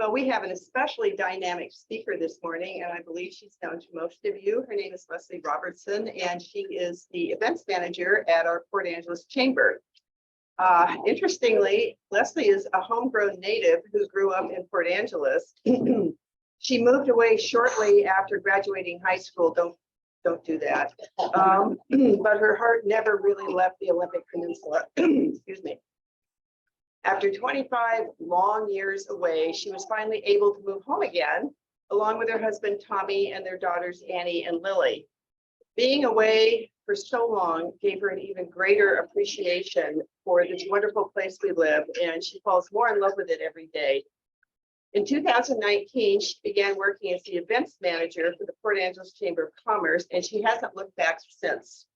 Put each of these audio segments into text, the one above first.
Well, we have an especially dynamic speaker this morning, and I believe she's known to most of you. Her name is Leslie Robertson, and she is the events manager at our Port Angeles Chamber. Interestingly, Leslie is a homegrown native who grew up in Port Angeles. She moved away shortly after graduating high school. Don't do that. But her heart never really left the Olympic Peninsula. Excuse me. After 25 long years away, she was finally able to move home again, along with her husband, Tommy, and their daughters, Annie and Lily. Being away for so long gave her an even greater appreciation for this wonderful place we live, and she falls more in love with it every day. In 2019, she began working as the events manager for the Port Angeles Chamber of Commerce, and she hasn't looked back since.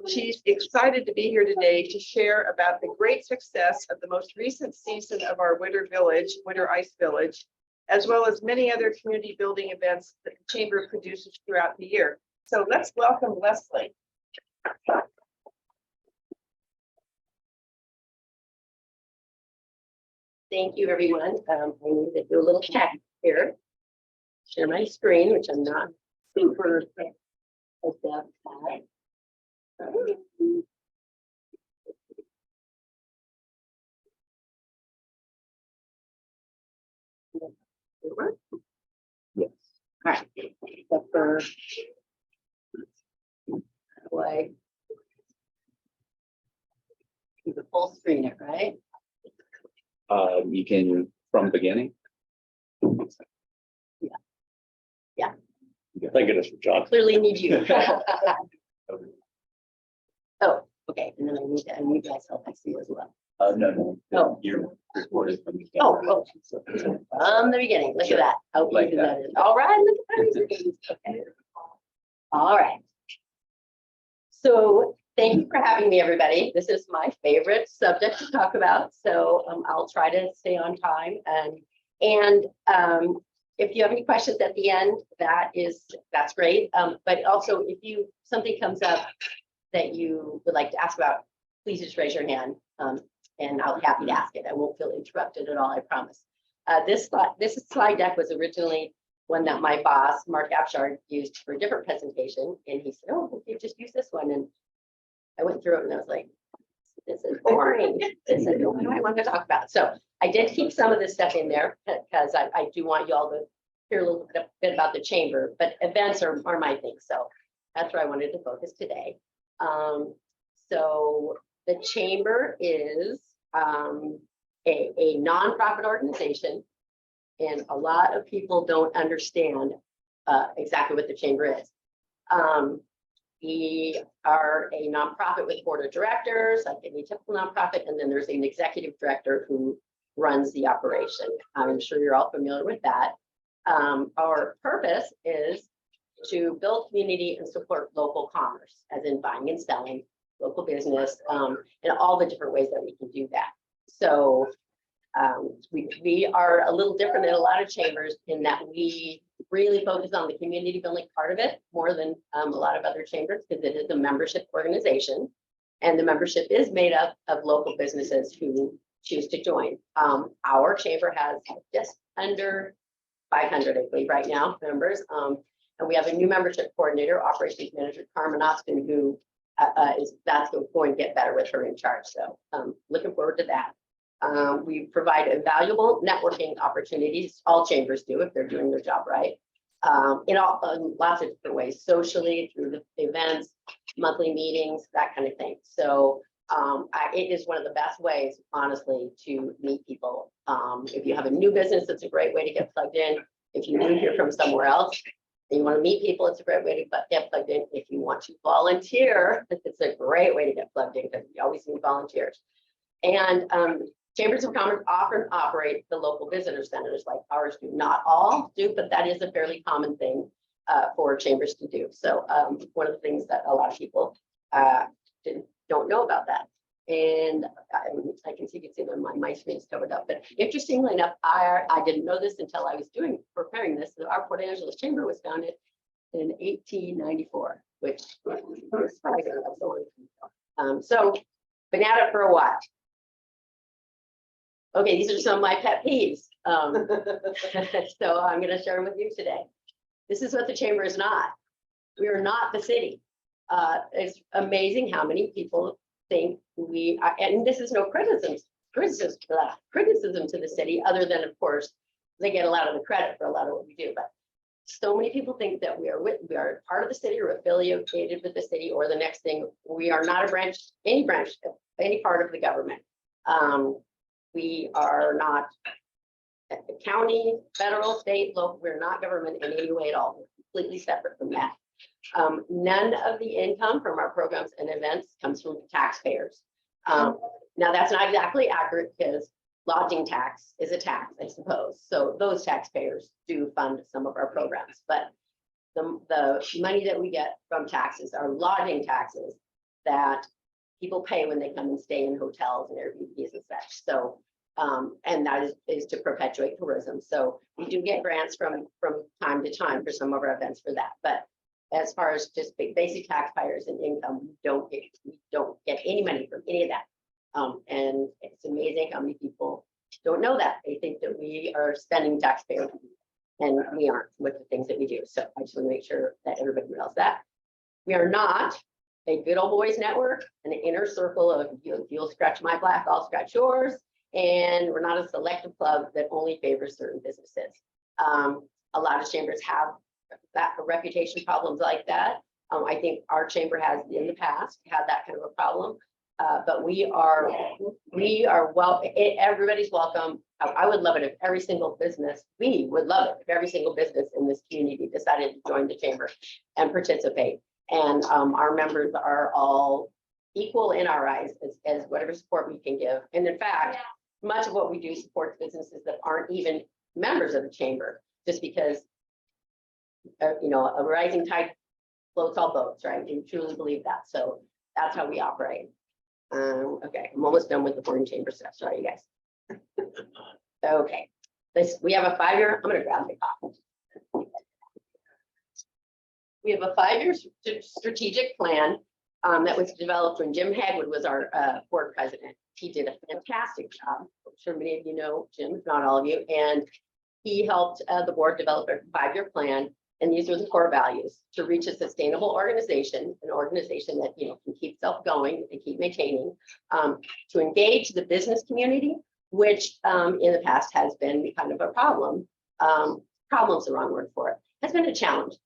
She's excited to be here today to share about the great success of the most recent season of our Winter Ice Village, as well as many other community building events that the Chamber produces throughout the year. So let's welcome Leslie. Thank you, everyone. I need to do a little check here. Share my screen, which I'm not super adept at. Yes. All right. The first way. Keep a full screen it, right? You can from beginning. Yeah. Thank goodness for John. Clearly need you. Oh, okay. And then I need to unmute myself. I see as well. No. Oh. You're recorded from the Oh, from the beginning. Look at that. How Like easy that. that is. All right. Look at that. Okay. All right. So thank you for having me, everybody. This is my favorite subject to talk about. So I'll try to stay on time. And if you have any questions at the end, that's great. But also, if something comes up that you would like to ask about, please just raise your hand, and I'll be happy to ask it. I won't feel interrupted at all, I promise. This slide deck was originally one that my boss, Mark Abshard, used for a different presentation, and he said, "Oh, you just use this one." And I went through it, and I was like, "This is boring. This is what do I want to talk about?" So I did keep some of this stuff in there because I do want you all to hear a little bit about the chamber, but events are my thing. So that's where I wanted to focus today. So the chamber is a nonprofit organization, and a lot of people don't understand exactly what the chamber is. We are a nonprofit with board of directors, like any typical nonprofit, and then there's an executive director who runs the operation. I'm sure you're all familiar with that. Our purpose is to build community and support local commerce, as in buying and selling, local business, and all the different ways that we can do that. So we are a little different than a lot of chambers in that we really focus on the community building part of it more than a lot of other chambers, because it is a membership organization, and the membership is made up of local businesses who choose to join. Our chamber has just under 500, I believe, right now, members. And we have a new membership coordinator, operations manager, Carmen Austin, who that's going to get better with her in charge. So looking forward to that. We provide invaluable networking opportunities. All chambers do if they're doing their job right. In lots of different ways, socially, through the events, monthly meetings, that kind of thing. So it is one of the best ways, honestly, to meet people. If you have a new business, it's a great way to get plugged in. If you move here from somewhere else and you want to meet people, it's a great way to get plugged in. If you want to volunteer, it's a great way to get plugged in, because we always need volunteers. And chambers of commerce often operate the local visitor centers, like ours do. Not all do, but that is a fairly common thing for chambers to do. So one of the things that a lot of people don't know about that. And I can see that my screen is covered up. But interestingly enough, I didn't know this until I was preparing this. Our Port Angeles Chamber was founded in 1894, which is surprising. So been at it for a while. Okay, these are some of my pet peeves. So I'm going to share them with you today. This is what the chamber is not. We are not the city. It's amazing how many people think we are, and this is no criticism to the city, other than, of course, they get a lot of the credit for a lot of what we do. But so many people think that we are part of the city or affiliated with the city, or the next thing, we are not any part of the government. We are not county, federal, state, local. We're not government in any way at all. We're completely separate from that. None of the income from our programs and events comes from taxpayers. Now that's not exactly accurate, because lodging tax is a tax, I suppose. So those taxpayers do fund some of our programs, but the money that we get from taxes are lodging taxes that people pay when they come and stay in hotels and Airbnbs and such. So, and that is to perpetuate tourism. So we do get grants from time to time for some of our events for that. But as far as just basic taxpayers and income, we don't get any money from any of that. And it's amazing how many people don't know that. They think that we are spending taxpayer money, and we aren't with the things that we do. So I just want to make sure that everybody knows that. We are not a good old boys network, an inner circle of you'll scratch my back, I'll scratch yours. And we're not a selective club that only favors certain businesses. A lot of chambers have that reputation problems like that. I think our chamber has in the past had that kind of a problem. But we are well, everybody's welcome. I would love it if every single business, we would love it if every single business in this community decided to join the chamber and participate. And our members are all equal in our eyes as whatever support we can give. And in fact, much of what we do supports businesses that aren't even members of the chamber, just because, you know, a rising tide floats all boats, right? We truly believe that. So that's how we operate. Okay, I'm almost done with the boring chamber stuff. Sorry, you guys. Okay, we have a 5-year. I'm going to grab my copy. We have a 5-year strategic plan that was developed when Jim Hagwood was our board president. He did a fantastic job. I'm sure many of you know Jim, if not all of you, and he helped the board develop a 5-year plan. And these are the core values: to reach a sustainable organization, an organization that, you know, can keep itself going and keep maintaining, to engage the business community, which in the past has been kind of a problem. Problem's the wrong word for it. Has been a challenge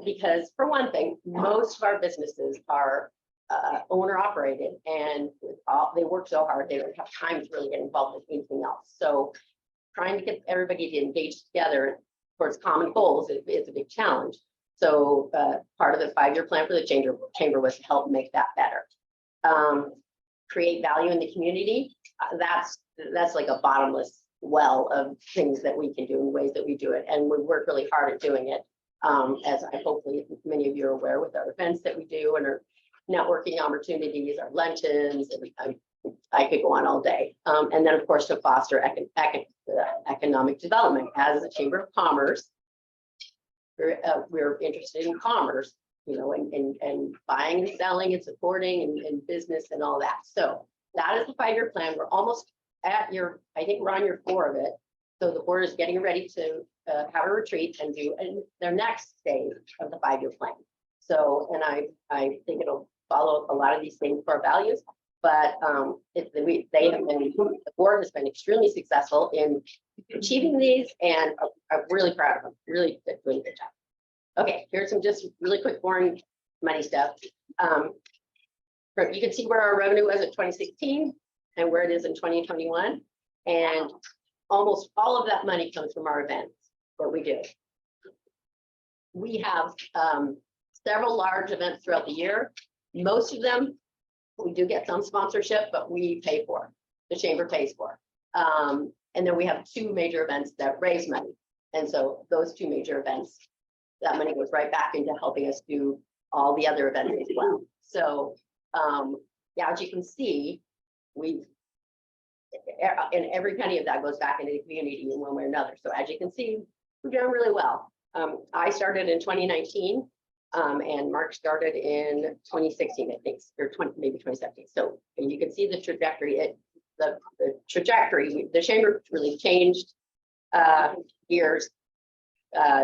because, for one thing, most of our businesses are owner operated, and they work so hard they don't have time to really get involved with anything else. So trying to get everybody to engage together towards common goals is a big challenge. So part of the 5-year plan for the chamber was to help make that better. Create value in the community. That's like a bottomless well of things that we can do and ways that we do it. And we work really hard at doing it. As I hopefully many of you are aware, with our events that we do and our networking opportunities, our luncheons, and I could go on all day. And then, of course, to foster economic development. As a Chamber of Commerce, we're interested in commerce, you know, and buying and selling and supporting and business and all that. So that is the 5-year plan. We're almost at I think we're on year 4 of it. So the board is getting ready to have a retreat and do their next stage of the 5-year plan. So, and I think it'll follow a lot of these same core values. But the board has been extremely successful in achieving these, and I'm really proud of them. Really doing a good job. Okay, here's some just really quick, boring money stuff. You can see where our revenue was in 2016 and where it is in 2021, and almost all of that money comes from our events that we do. We have several large events throughout the year. Most of them, we do get some sponsorship, but we pay for. The chamber pays for. And then we have 2 major events that raise money. And so those 2 major events, that money goes right back into helping us do all the other events as well. So yeah, as you can see, and every penny of that goes back into the community in one way or another. So as you can see, we're doing really well. I started in 2019. And Mark started in 2016, I think, or maybe 2017. So and you can see the trajectory. The trajectory. The chamber really changed years,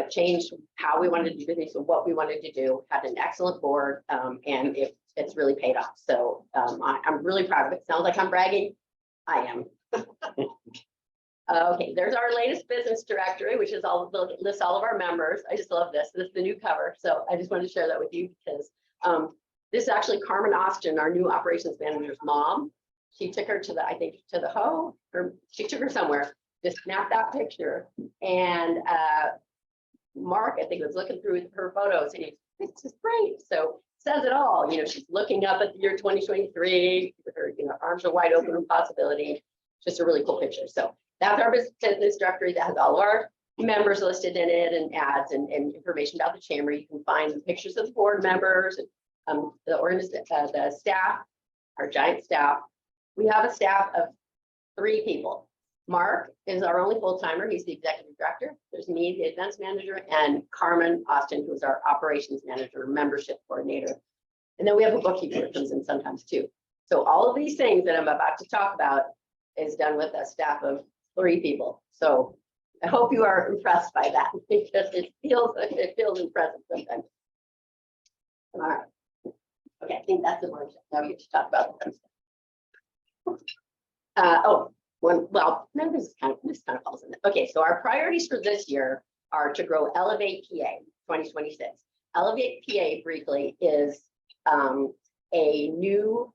changed how we wanted to do things and what we wanted to do, had an excellent board, and it's really paid off. So I'm really proud of it. Sounds like I'm bragging. I am. Okay, there's our latest business directory, which is lists all of our members. I just love this. This is the new cover. So I just wanted to share that with you because this is actually Carmen Austin, our new operations manager's mom. She took her to I think to the Ho, or she took her somewhere to snap that picture. And Mark, I think, was looking through her photos and this is great. So says it all. She's looking up at the year 2023, with her arms are wide open with possibility. Just a really cool picture. So that's our business directory that has all of our members listed in it, and ads and information about the chamber. You can find pictures of the board members, and the staff, our giant staff. We have a staff of 3 people. Mark is our only full-timer. He's the executive director. There's me, the events manager, and Carmen Austin, who's our operations manager, membership coordinator. And then we have a bookkeeper who comes in sometimes too. So all of these things that I'm about to talk about is done with a staff of 3 people. So I hope you are impressed by that because it feels impressive sometimes. All right. Okay, I think that's the one. Now we get to talk about the stuff. Well, no, this kind of falls in there. Okay, so our priorities for this year are to grow Elevate PA 2026. Elevate PA briefly is a new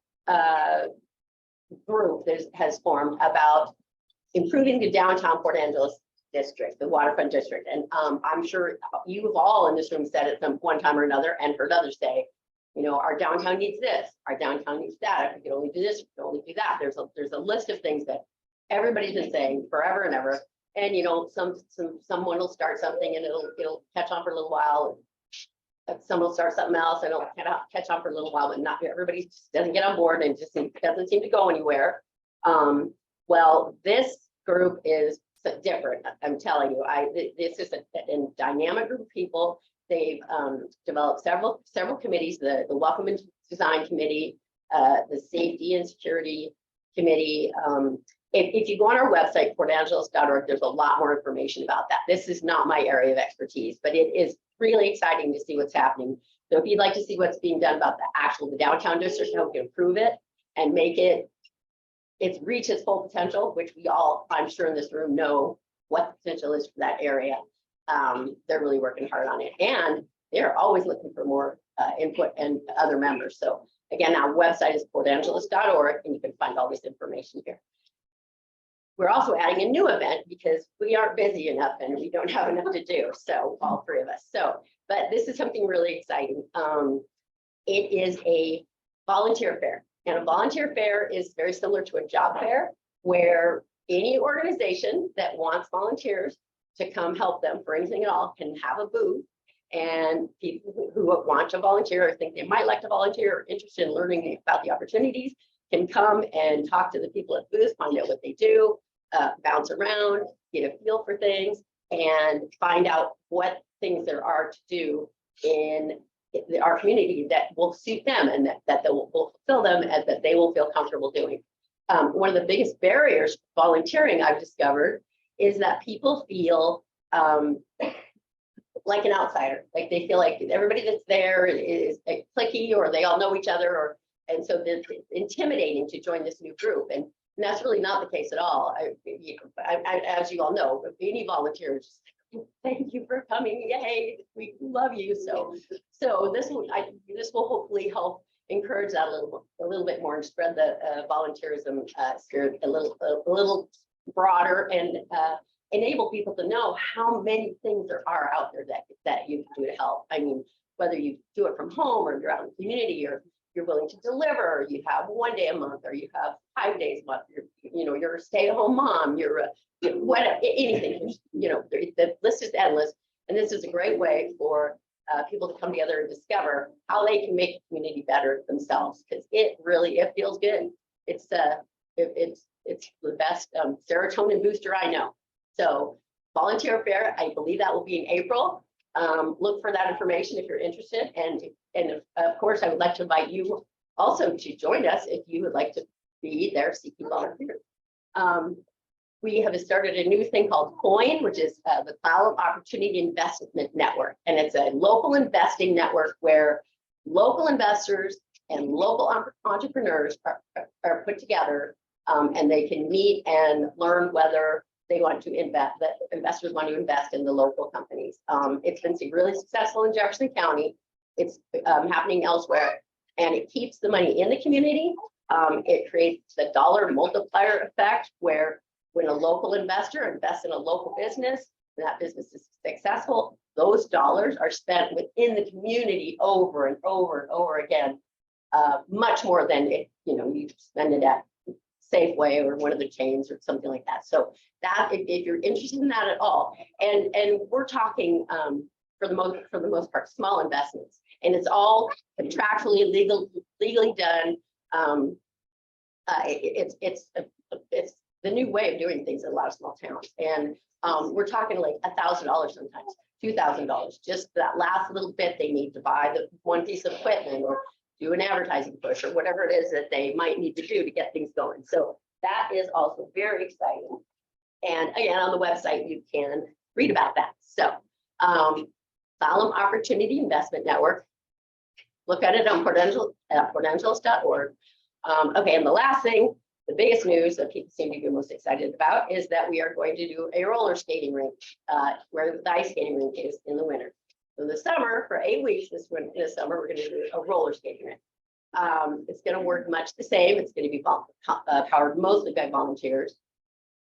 group that has formed about improving the downtown Port Angeles district, the waterfront district. And I'm sure you have all in this room said at some one time or another and heard others say, our downtown needs this, our downtown needs that. If we could only do this, we could only do that. There's a list of things that everybody's been saying forever and ever. And someone will start something and it'll catch on for a little while. Someone will start something else and it'll catch on for a little while, but not everybody just doesn't get on board and just doesn't seem to go anywhere. Well, this group is different. I'm telling you, this is a dynamic group of people. They've developed several committees, the Welcome and Design Committee, the Safety and Security Committee. If you go on our website, portangeles.org, there's a lot more information about that. This is not my area of expertise, but it is really exciting to see what's happening. So if you'd like to see what's being done about the downtown district, how we can improve it and make its reach its full potential, which we all, I'm sure in this room, know what the potential is for that area. They're really working hard on it, and they're always looking for more input and other members. So again, our website is portangeles.org, and you can find all this information here. We're also adding a new event because we aren't busy enough and we don't have enough to do. So all 3 of us. But this is something really exciting. It is a volunteer fair, and a volunteer fair is very similar to a job fair, where any organization that wants volunteers to come help them for anything at all can have a booth, and people who want to volunteer or think they might like to volunteer or interested in learning about the opportunities can come and talk to the people at the booth, find out what they do, bounce around, get a feel for things, and find out what things there are to do in our community that will suit them and that will fulfill them and that they will feel comfortable doing. One of the biggest barriers to volunteering I've discovered is that people feel like an outsider, like they feel like everybody that's there is cliquey, or they all know each other, and so it's intimidating to join this new group. And that's really not the case at all. As you all know, any volunteers, thank you for coming. Yay, we love you. So this will hopefully help encourage that a little bit more and spread the volunteerism spirit a little broader, and enable people to know how many things there are out there that you can do to help. I mean, whether you do it from home or you're out in the community, or you're willing to deliver, or you have 1 day a month, or you have 5 days a month, you're a stay-at-home mom, whatever, anything, the list is endless. And this is a great way for people to come together and discover how they can make the community better themselves, because it feels good. It's the best serotonin booster I know. So volunteer fair, I believe that will be in April. Look for that information if you're interested. And of course, I would like to invite you also to join us if you would like to be there seeking volunteers. we have started a new thing called COIN, which is the Cloud Opportunity Investment Network. And it's a local investing network where local investors and local entrepreneurs are put together, and they can meet and learn whether they want to invest, that investors want to invest in the local companies. It's been really successful in Jefferson County. It's happening elsewhere, and it keeps the money in the community. It creates the dollar multiplier effect where when a local investor invests in a local business, and that business is successful, those dollars are spent within the community over and over and over again, much more than if you spend it at Safeway or one of the chains or something like that. So that if you're interested in that at all, and we're talking for the most part small investments, and it's all contractually legally done. It's the new way of doing things in a lot of small towns, and we're talking like $1,000 sometimes, $2,000, just that last little bit they need to buy the one piece of equipment or do an advertising push or whatever it is that they might need to do to get things going. So that is also very exciting. And again, on the website, you can read about that. So Solemn Opportunity Investment Network, look at it on prudentials.org. Okay, and the last thing, the biggest news that people seem to be most excited about is that we are going to do a roller skating rink where the ice skating rink is in the winter. So the summer, for 8 weeks, in the summer, we're going to do a roller skating rink. It's going to work much the same. It's going to be powered mostly by volunteers.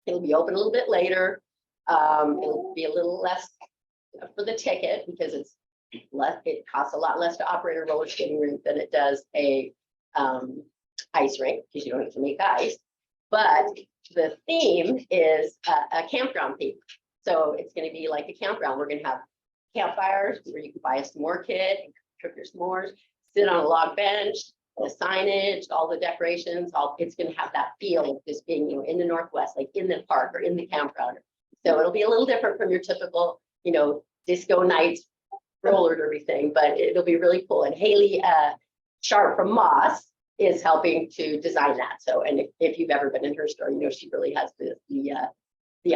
It'll be open a little bit later. It'll be a little less for the ticket because it's less. It costs a lot less to operate a roller skating rink than it does a ice rink because you don't have to make ice. But the theme is a campground theme. So it's going to be like a campground. We're going to have campfires where you can buy a s'more kit, cook your s'mores, sit on a log bench, the signage, all the decorations, it's going to have that feel of just being in the Northwest, like in the park or in the campground. So it'll be a little different from your typical, disco nights, roller derby thing, but it'll be really cool. And Haley Sharp from Moss is helping to design that. So, and if you've ever been in her store, she really has the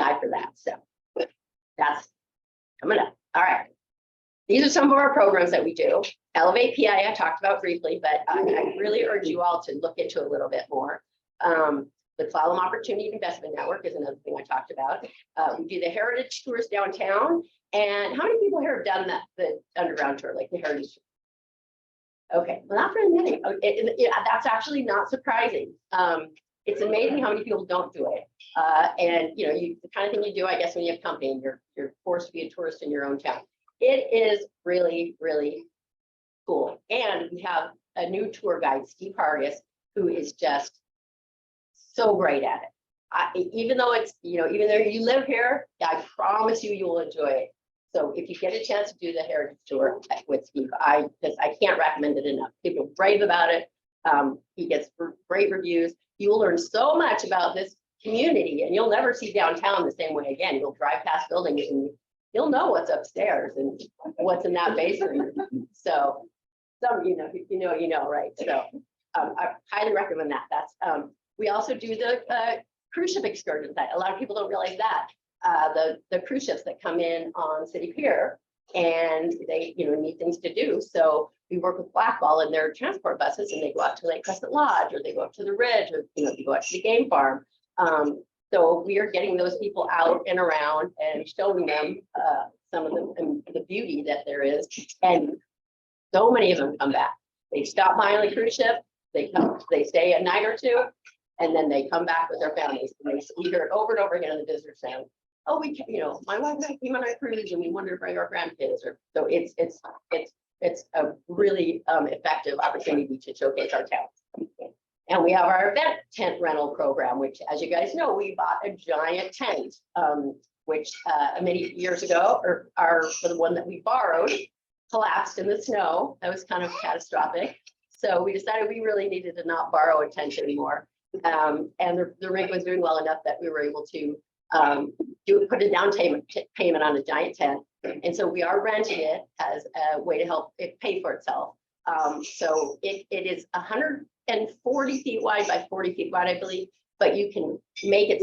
eye for that. So that's coming up. All right. These are some of our programs that we do. Elevate PI, I talked about briefly, but I really urge you all to look into a little bit more. The Clallam Opportunity Investment Network is another thing I talked about. We do the heritage tours downtown. And how many people here have done the underground tour, like the heritage tour? Okay, well, not very many. That's actually not surprising. It's amazing how many people don't do it. And the kind of thing you do, I guess, when you have company and you're forced to be a tourist in your own town. It is really, really cool. And we have a new tour guide, Steve Hargis, who is just so great at it. Even though even though you live here, I promise you will enjoy it. So if you get a chance to do the heritage tour with Steve, because I can't recommend it enough. People rave about it. He gets great reviews. You will learn so much about this community, and you'll never see downtown the same way again. You'll drive past buildings and you'll know what's upstairs and what's in that basement. So some, right? So I highly recommend that. That's we also do the cruise ship excursions. That a lot of people don't realize that the cruise ships that come in on City Pier and they need things to do. So we work with Blackball and their transport buses, and they go out to Lake Crescent Lodge, or they go up to the Ridge, or they go out to the game farm. So we are getting those people out and around and showing them some of the beauty that there is. And so many of them come back. They stop by on the cruise ship, they stay a night or two, and then they come back with their families. And we hear it over and over again in the visitor center. Oh, my wife and I came on our cruise and we wanted to bring our grandkids. So it's a really effective opportunity to showcase our town. And we have our event tent rental program, which, as you guys know, we bought a giant tent, which many years ago, or for the one that we borrowed, collapsed in the snow. That was kind of catastrophic. So we decided we really needed to not borrow a tent anymore. And the rink was doing well enough that we were able to put a down payment on a giant tent. And so we are renting it as a way to help it pay for itself. So it is 140 feet wide by 40 feet wide, I believe, but you can make it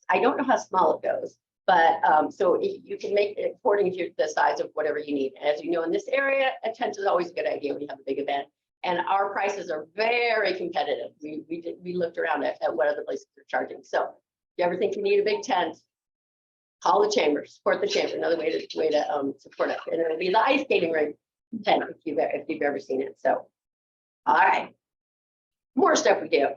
I don't know how small it goes, but so if you can make it according to the size of whatever you need. As you know, in this area, a tent is always a good idea when you have a big event. And our prices are very competitive. We looked around at what other places are charging. So if you ever think you need a big tent, call the chamber, support the chamber. Another way to support it. And it'll be the ice skating rink tent if you've ever seen it. So, all right, more stuff we do.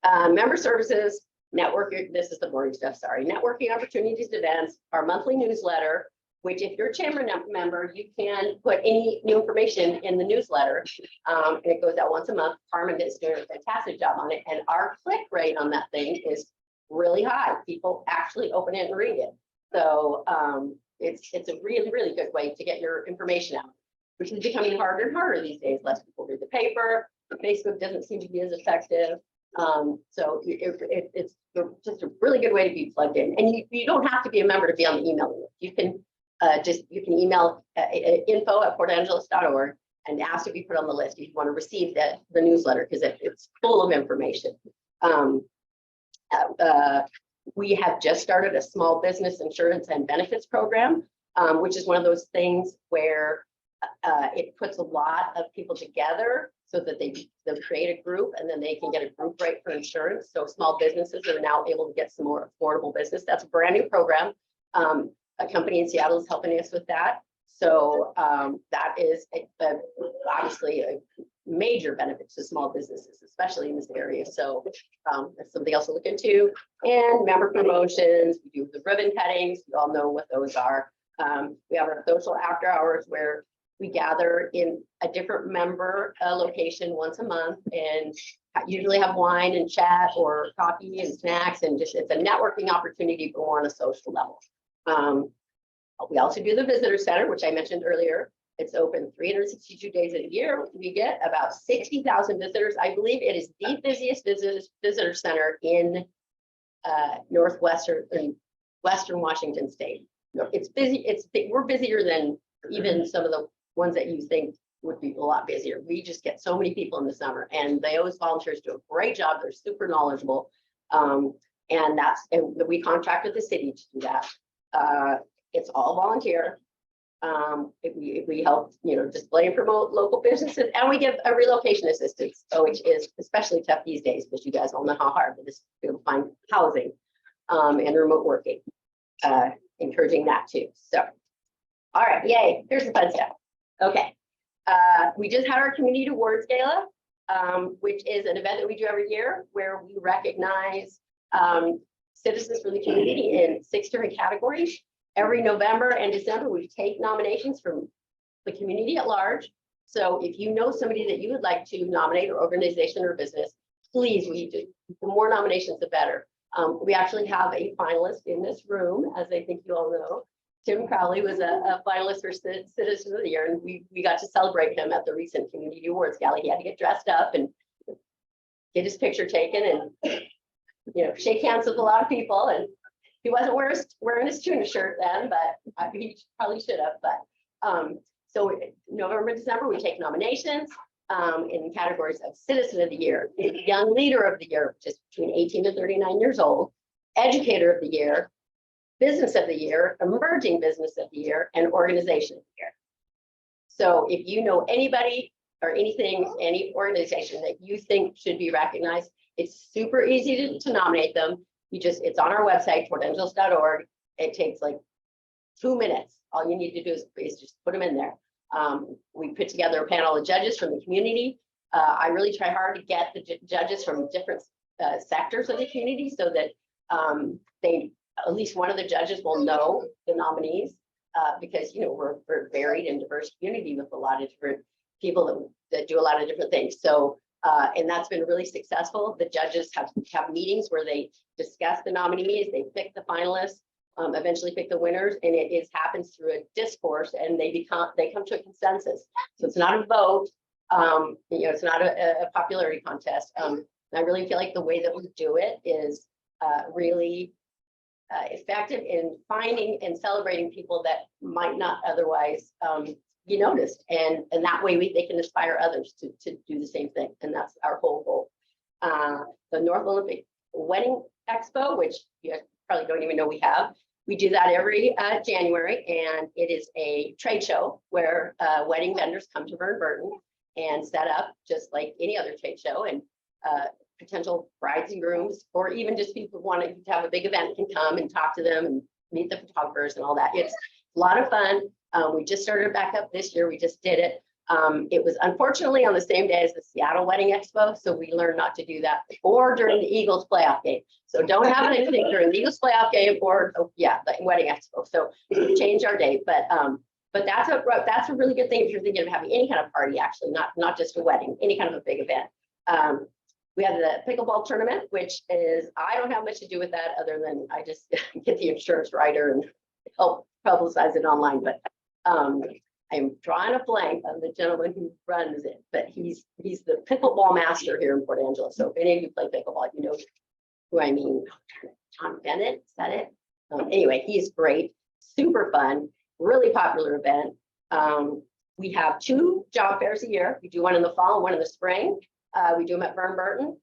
Member services, networking. This is the boring stuff. Sorry, networking opportunities, events, our monthly newsletter. Which if you're a chamber member, you can put any new information in the newsletter. And it goes out once a month. Carmen is doing a fantastic job on it. And our click rate on that thing is really high. People actually open it and read it. So it's a really, really good way to get your information out, which is becoming harder and harder these days. Less people read the paper. Facebook doesn't seem to be as effective. So it's just a really good way to be plugged in. And you don't have to be a member to be on the email list. You can email info@portangeles.org and ask to be put on the list if you want to receive the newsletter, because it's full of information. We have just started a small business insurance and benefits program, which is one of those things where it puts a lot of people together so that they'll create a group and then they can get a group rate for insurance. So small businesses are now able to get some more affordable business. That's a brand new program. A company in Seattle is helping us with that. So that is obviously a major benefit to small businesses, especially in this area. So that's something else to look into. And member promotions, we do the ribbon cuttings. You all know what those are. We have our social after hours where we gather in a different member location once a month and usually have wine and chat or coffee and snacks, and just it's a networking opportunity but more on a social level. We also do the visitor center, which I mentioned earlier. It's open 362 days a year. We get about 60,000 visitors. I believe it is the busiest visitor center in Western Washington State. It's busy. We're busier than even some of the ones that you think would be a lot busier. We just get so many people in the summer, and those volunteers do a great job. They're super knowledgeable. And we contract with the city to do that. It's all volunteer. We help, display and promote local businesses, and we give a relocation assistance, which is especially tough these days because you guys all know how hard it is to find housing and remote working. Encouraging that too. So, all right, yay! Here's the fun stuff. Okay, we just had our community awards gala, which is an event that we do every year where we recognize citizens from the community in 6 different categories. Every November and December, we take nominations from the community at large. So if you know somebody that you would like to nominate, or organization or business, please, the more nominations, the better. We actually have a finalist in this room, as I think you all know. Tim Crowley was a finalist for Citizen of the Year, and we got to celebrate him at the recent Community Awards Gala. He had to get dressed up and get his picture taken and shake hands with a lot of people. And he wasn't wearing his tuna shirt then, but he probably should have. But so November, December, we take nominations in categories of Citizen of the Year, Young Leader of the Year, which is between 18 to 39 years old, Educator of the Year, Business of the Year, Emerging Business of the Year, and Organization of the Year. So if you know anybody or anything, any organization that you think should be recognized, it's super easy to nominate them. It's on our website, portangeles.org. It takes like 2 minutes. All you need to do is just put them in there. We put together a panel of judges from the community. I really try hard to get the judges from different sectors of the community so that at least one of the judges will know the nominees because we're a varied and diverse community with a lot of different people that do a lot of different things. So and that's been really successful. The judges have meetings where they discuss the nominees, they pick the finalists, eventually pick the winners, and it happens through a discourse, and they come to a consensus. So it's not a vote, it's not a popularity contest. And I really feel like the way that we do it is really effective in finding and celebrating people that might not otherwise be noticed, and that way they can inspire others to do the same thing, and that's our whole goal. The North Olympic Wedding Expo, which probably don't even know we have. We do that every January, and it is a trade show where wedding vendors come to Burton and set up just like any other trade show, and potential brides and grooms, or even just people wanting to have a big event can come and talk to them and meet the photographers and all that. It's a lot of fun. We just started back up this year. We just did it. It was unfortunately on the same day as the Seattle Wedding Expo, so we learned not to do that, or during the Eagles playoff game. So don't have anything during the Eagles playoff game, or the Wedding Expo. So we changed our date, but that's a really good thing if you're thinking of having any kind of party, actually, not just a wedding, any kind of a big event. We have the pickleball tournament, which is, I don't have much to do with that other than I just get the insurance writer and help publicize it online. But I'm drawing a blank on the gentleman who runs it, but he's the pickleball master here in Port Angeles. So if any of you play pickleball, you know who I mean. Tom Bennett, is that it? Anyway, he's great, super fun, really popular event. We have 2 job fairs a year. We do one in the fall and one in the spring. We do them at Burton.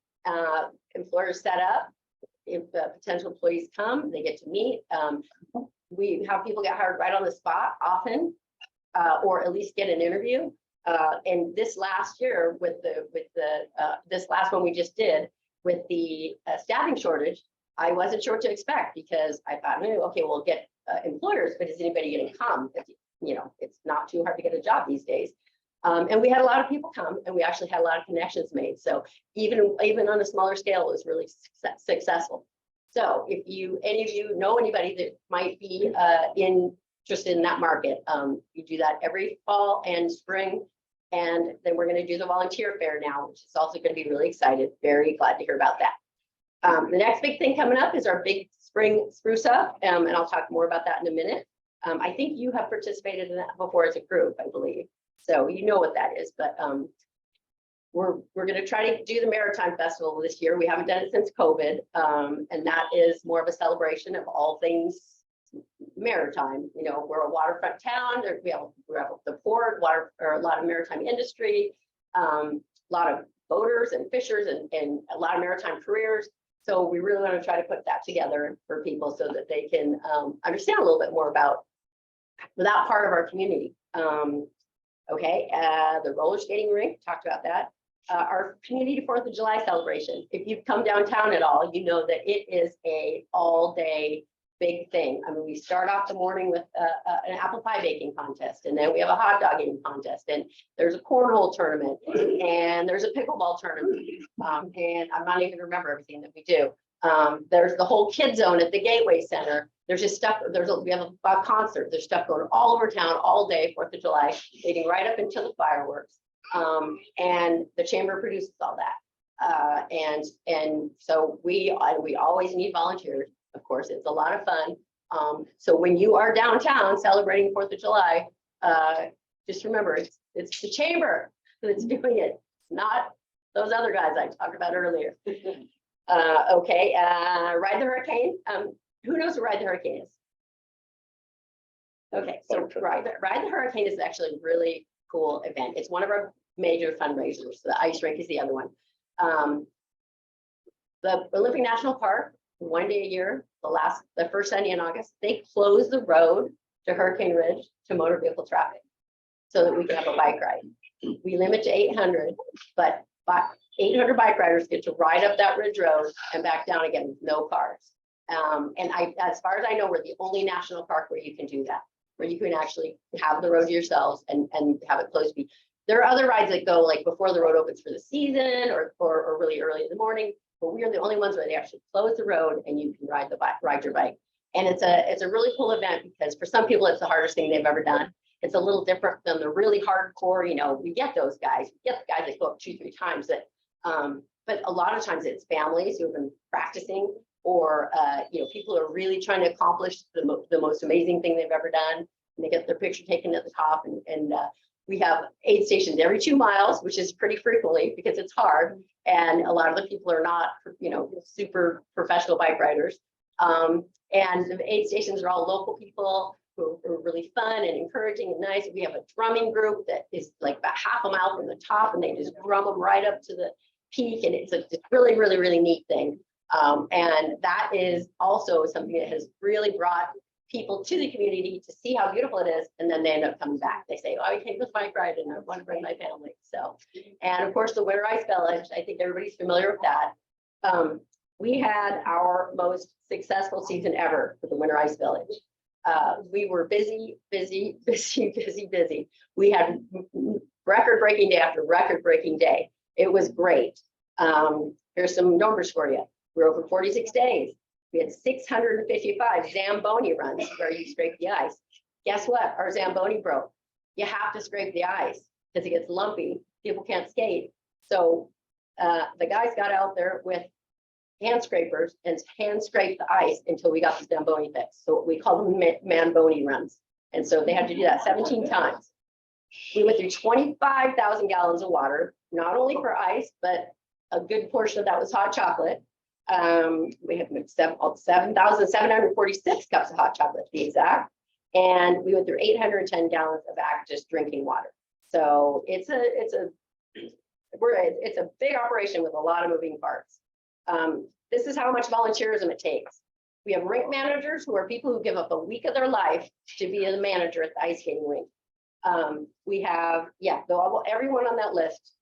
Employers set up. If potential employees come, they get to meet. We have people get hired right on the spot often, or at least get an interview. And this last year with this last one we just did with the staffing shortage, I wasn't sure what to expect, because I thought, okay, we'll get employers, but is anybody going to come? You know, it's not too hard to get a job these days. And we had a lot of people come, and we actually had a lot of connections made. So even on a smaller scale, it was really successful. So if any of you know anybody that might be interested in that market, we do that every fall and spring. And then we're going to do the volunteer fair now, which is also going to be really excited. Very glad to hear about that. The next big thing coming up is our big spring spruce up, and I'll talk more about that in a minute. I think you have participated in that before as a group, I believe. So you know what that is, but we're going to try to do the Maritime Festival this year. We haven't done it since COVID, and that is more of a celebration of all things maritime. You know, we're a waterfront town. We have the port, water, or a lot of maritime industry, a lot of boaters and fishers, and a lot of maritime careers. So we really want to try to put that together for people so that they can understand a little bit more about that part of our community. Okay, the roller skating rink, talked about that. Our community 4th of July celebration. If you've come downtown at all, you know that it is a all-day big thing. I mean, we start off the morning with an apple pie baking contest, and then we have a hot dog eating contest, and there's a cornhole tournament, and there's a pickleball tournament, and I'm not even gonna remember everything that we do. There's the whole kid zone at the Gateway Center. There's just stuff, we have a concert. There's stuff going all over town all day, 4th of July, leading right up until the fireworks. And the chamber produces all that. And so we always need volunteers. Of course, it's a lot of fun. So when you are downtown celebrating 4th of July, just remember it's the chamber that's doing it, not those other guys I talked about earlier. Okay, Ride the Hurricane. Who knows what Ride the Hurricane is? Okay, so Ride the Hurricane is actually a really cool event. It's one of our major fundraisers. The ice rink is the other one. The Olympic National Park, one day a year, the first Sunday in August, they close the road to Hurricane Ridge to motor vehicle traffic so that we can have a bike ride. We limit to 800, but 800 bike riders get to ride up that ridge road and back down again with no cars. And as far as I know, we're the only national park where you can do that, where you can actually have the road to yourselves and have it closed. There are other rides that go like before the road opens for the season or really early in the morning, but we are the only ones where they actually close the road and you can ride your bike. And it's a really cool event because for some people, it's the hardest thing they've ever done. It's a little different than the really hardcore, you know, we get those guys, we get the guys that go up 2-3 times that, but a lot of times it's families who have been practicing or, you know, people are really trying to accomplish the most amazing thing they've ever done. And they get their picture taken at the top and we have aid stations every 2 miles, which is pretty frequently because it's hard. And a lot of the people are not, you know, super professional bike riders. And the aid stations are all local people who are really fun and encouraging and nice. We have a drumming group that is like about half a mile from the top and they just drum them right up to the peak. And it's a really, really, really neat thing. And that is also something that has really brought people to the community to see how beautiful it is, and then they end up coming back. They say, oh, I came with my pride and I want to bring my family. So, and of course, the Winter Ice Village, I think everybody's familiar with that. We had our most successful season ever for the Winter Ice Village. We were busy. We had record-breaking day after record-breaking day. It was great. Here's some numbers for you. We're open 46 days. We had 655 Zamboni runs where you scrape the ice. Guess what? Our Zamboni broke. You have to scrape the ice because it gets lumpy. People can't skate. So the guys got out there with hand scrapers and hand scraped the ice until we got the Zamboni fixed. So we call them Man-Boni runs. And so they had to do that 17 times. We went through 25,000 gallons of water, not only for ice, but a good portion of that was hot chocolate. We had 7,746 cups of hot chocolate to be exact. And we went through 810 gallons of just drinking water. So it's a big operation with a lot of moving parts. This is how much volunteerism it takes. We have rink managers who are people who give up a week of their life to be the manager at the ice skating rink. We have, everyone on that list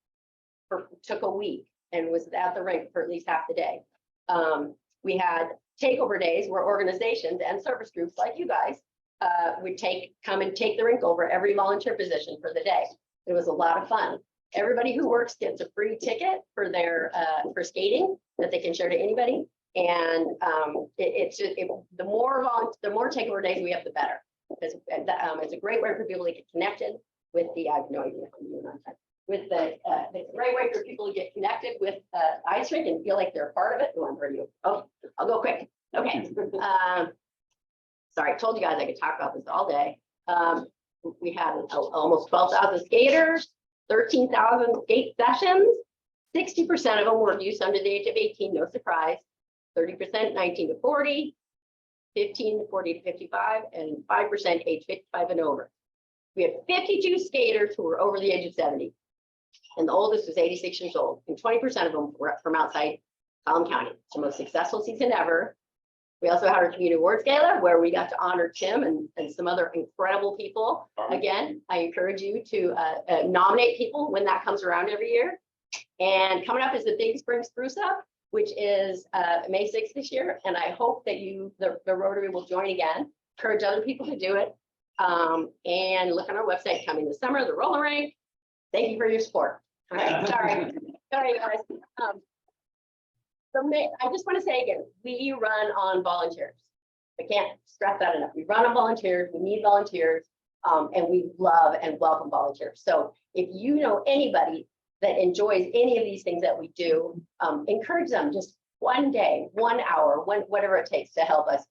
took a week and was at the rink for at least half the day. We had takeover days where organizations and service groups like you guys would come and take the rink over every volunteer position for the day. It was a lot of fun. Everybody who works gets a free ticket for their for skating that they can share to anybody. And the more takeover days we have, the better. Because it's a great way for people to get connected with the it's a great way for people to get connected with ice rink and feel like they're a part of it. Oh, I'll go quick. Okay. Sorry, I told you guys I could talk about this all day. We had almost 12,000 skaters, 13,000 skate sessions. 60% of them were youth under the age of 18, no surprise. 30% 19 to 40, 15 to 40 to 55, and 5% age 55 and over. We had 52 skaters who were over the age of 70. And the oldest was 86 years old, and 20% of them were from outside Collin County. It's the most successful season ever. We also had our community awards gala where we got to honor Tim and some other incredible people. Again, I encourage you to nominate people when that comes around every year. And coming up is the Big Spring Spruce Up, which is May 6th this year. And I hope that the Rotary will join again. Encourage other people to do it. And look on our website coming this summer, the roller rink. Thank you for your support. All right, sorry guys. I just want to say again, we run on volunteers. I can't stress that enough. We run on volunteers. We need volunteers, and we love and welcome volunteers. So if you know anybody that enjoys any of these things that we do, encourage them just one day, 1 hour, whatever it takes to help us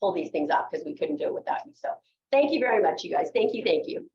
pull these things up, because we couldn't do it without you. So thank you very much, you guys. Thank you. Thank you.